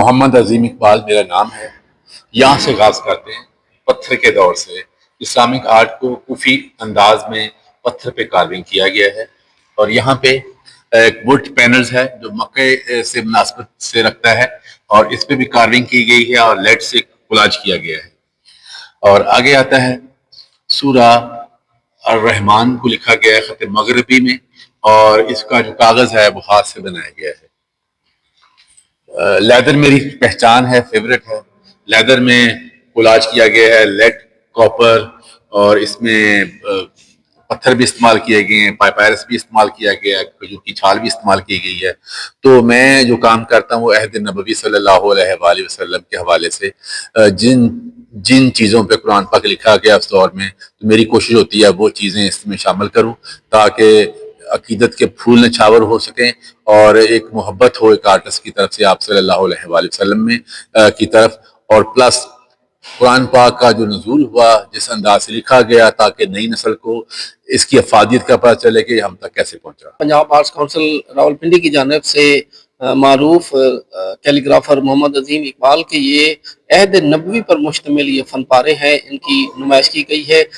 मोहम्मद अजीम इकबाल मेरा नाम है। यहाँ से आगाज़ करते हैं पत्थर के दौर से। इस्लामिक आर्ट को कूफी अंदाज में पत्थर पे कार्विंग किया गया है और यहाँ पे एक वुड पैनल्स है जो मक्के से मुनासबत से रखता है और इस पे भी कार्विंग की गई है और लेड से कोलाज किया गया है। और आगे आता है सूरा अर-रहमान को लिखा गया है खत मगरबी में और इसका जो कागज़ है वो हाथ से बनाया गया है। लेदर मेरी पहचान है, फेवरेट है। लेदर में कोलाज किया गया है, लेड, कॉपर और इसमें पत्थर भी इस्तेमाल किए गए हैं, पाइपायरस भी इस्तेमाल किया गया है, खजूर की छाल भी इस्तेमाल की गई है। तो मैं जो काम करता हूँ वो अहद नबवी सल्लल्लाहु अलैहि वसल्लम के हवाले से जिन जिन चीज़ों पे कुरान पाक लिखा गया उस दौर में, तो मेरी कोशिश होती है वो चीज़ें इसमें शामिल करूँ ताकि अकीदत के फूल नछावर हो सकें और एक मोहब्बत हो एक आर्टिस्ट की तरफ से आप सल्लल्लाहु अलैहि वसल्लम में की तरफ, और प्लस कुरान पाक का जो नज़ूल हुआ जिस अंदाज से लिखा गया ताकि नई नस्ल को इसकी अफादियत का पता चले कि हम तक कैसे पहुंचा। पंजाब आर्ट्स काउंसिल रावलपिंडी की जानिब से मारूफ कैलीग्राफर मोहम्मद अजीम इकबाल के ये अहद नबवी पर मुश्तमिल ये फन पारे हैं, इनकी नुमाइश की गई है।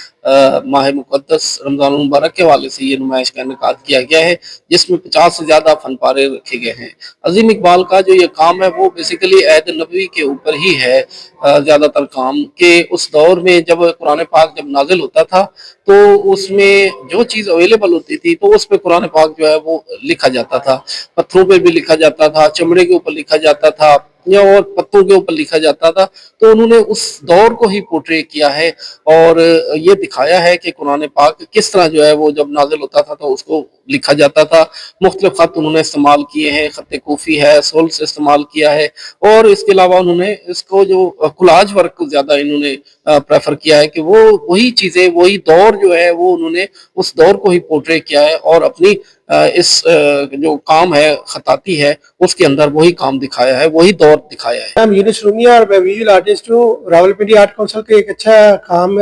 माह मुक़द्दस रमज़ान मुबारक के हवाले से ये नुमाइश का इनेकाद किया गया है जिसमें 50 से ज़्यादा फन पारे रखे गए हैं। अजीम इकबाल का जो ये काम है वो बेसिकली अहद नबवी के ऊपर ही है। ज़्यादातर काम के उस दौर में जब कुरान पाक जब नाजिल होता था तो उसमें जो चीज़ अवेलेबल होती थी तो उस पर कुरान पाक जो है वो लिखा जाता था। पत्थरों पे भी लिखा जाता था, चमड़े के ऊपर लिखा जाता था या और पत्तों के ऊपर लिखा जाता था। तो उन्होंने उस दौर को ही पोर्ट्रे किया है और ये दिखाया है कि कुरान पाक किस तरह जो है वो जब नाजिल होता था तो उसको लिखा जाता था। मुख्तलिफ खत उन्होंने इस्तेमाल किए हैं, खत कूफी है, सोल से इस्तेमाल किया है और इसके अलावा उन्होंने इसको जो कोलाज वर्क को ज़्यादा इन्होंने प्रेफर किया है कि वो वही चीज़ें वही दौर जो है वो उन्होंने उस दौर को ही पोर्ट्रे किया है और अपनी इस जो काम है खताती है उसके अंदर वही काम दिखाया है, वही दौर दिखाया है। I'm यूनुस रूमी और मैं विजुअल आर्टिस्ट हूँ। रावलपिंडी आर्ट काउंसिल का एक अच्छा काम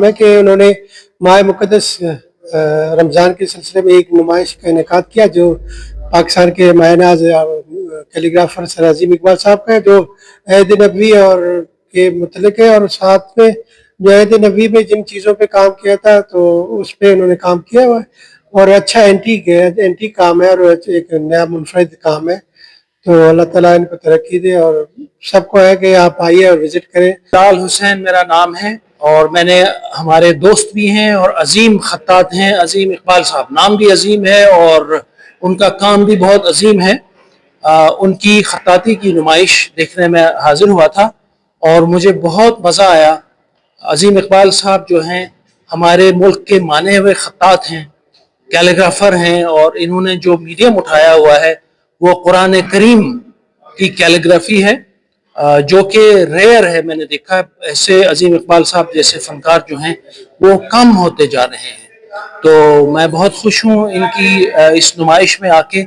है कि उन्होंने माह मुक़द्दस रमज़ान के सिलसिले में एक नुमाइश का इनेकाद किया जो पाकिस्तान के मायनाज कैलीग्राफर सर अजीम इकबाल साहब का जो अहद नबवी और के मुतल्लिक़ है और साथ में जो अहद नबवी में जिन चीज़ों पे काम किया था तो उस पर उन्होंने काम किया हुआ है और अच्छा एंटीक काम है और एक नया मुनफरद काम है। तो अल्लाह ताला इन पर तरक्की दे और सबको है कि आप आइए और विजिट करें। लाल हुसैन मेरा नाम है और मैंने हमारे दोस्त भी हैं और अजीम खत्तात हैं। अजीम इकबाल साहब नाम भी अजीम है और उनका काम भी बहुत अजीम है। उनकी खत्ताती की नुमाइश देखने में हाजिर हुआ था और मुझे बहुत मज़ा आया। अजीम इकबाल साहब जो हैं हमारे मुल्क के माने हुए खत्तात हैं, कैलीग्राफर हैं और इन्होंने जो मीडियम उठाया हुआ है वो कुरान करीम की कैलीग्राफी है जो कि रेयर है। मैंने देखा ऐसे अजीम इकबाल साहब जैसे फनकार जो हैं वो कम होते जा रहे हैं। तो मैं बहुत खुश हूँ इनकी इस नुमाइश में आके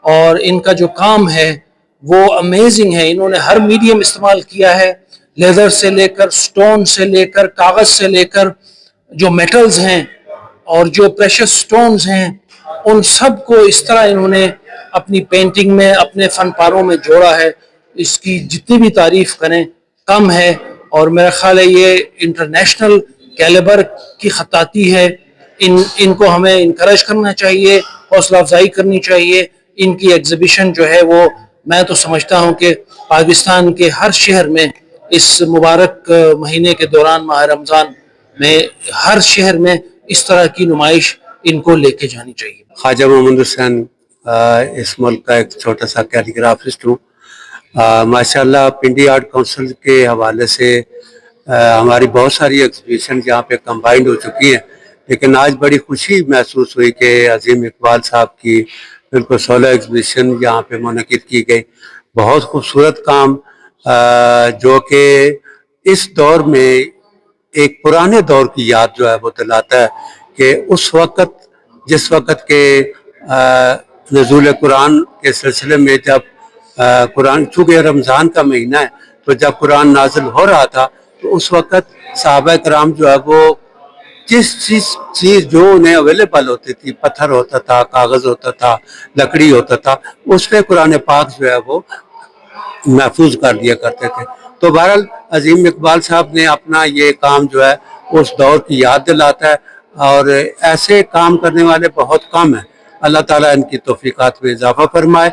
और इनका जो काम है वो अमेजिंग है। इन्होंने हर मीडियम इस्तेमाल किया है, लेदर से लेकर स्टोन से लेकर कागज़ से लेकर जो मेटल्स हैं और जो प्रेशियस स्टोन्स हैं उन सब को इस तरह इन्होंने अपनी पेंटिंग में अपने फन पारों में जोड़ा है। इसकी जितनी भी तारीफ करें कम है और मेरा ख्याल है ये इंटरनेशनल कैलिबर की खत्ताती है। इनको हमें इनकरेज करना चाहिए, हौसला अफजाई करनी चाहिए। इनकी एग्जीबिशन जो है वो मैं तो समझता हूँ कि पाकिस्तान के हर शहर में इस मुबारक महीने के दौरान माह रमज़ान में हर शहर में इस तरह की नुमाइश इनको लेके जानी चाहिए। ख्वाजा मोहम्मद हुसैन इस मुल्क का एक छोटा सा कैलीग्राफिस्ट हूँ। माशाल्लाह पिंडी आर्ट काउंसिल के हवाले से हमारी बहुत सारी एग्जीबिशन यहाँ पे कंबाइंड हो चुकी हैं, लेकिन आज बड़ी खुशी महसूस हुई कि अजीम इकबाल साहब की बिल्कुल 16 एग्जीबिशन यहाँ पे मुनक़िद की गई। बहुत खूबसूरत काम जो कि इस दौर में एक पुराने दौर की याद जो है वो दिलाता है कि उस वक़्त जिस वक़्त के नज़ूल कुरान के सिलसिले में जब कुरान चूँकि रमज़ान का महीना है तो जब कुरान नाजिल हो रहा था तो उस वक़्त सहाबा कराम जो है वो जिस चीज़ जो उन्हें अवेलेबल होती थी, पत्थर होता था, कागज़ होता था, लकड़ी होता था, उस पर कुरान पाक जो है वो محفوظ کر دیا کرتے تھے. تو بہرحال عظیم اقبال صاحب نے اپنا یہ کام جو ہے اس دور کی یاد دلاتا ہے, اور ایسے کام کرنے والے بہت کم ہیں. اللہ تعالیٰ ان کی توفیقات میں اضافہ فرمائے.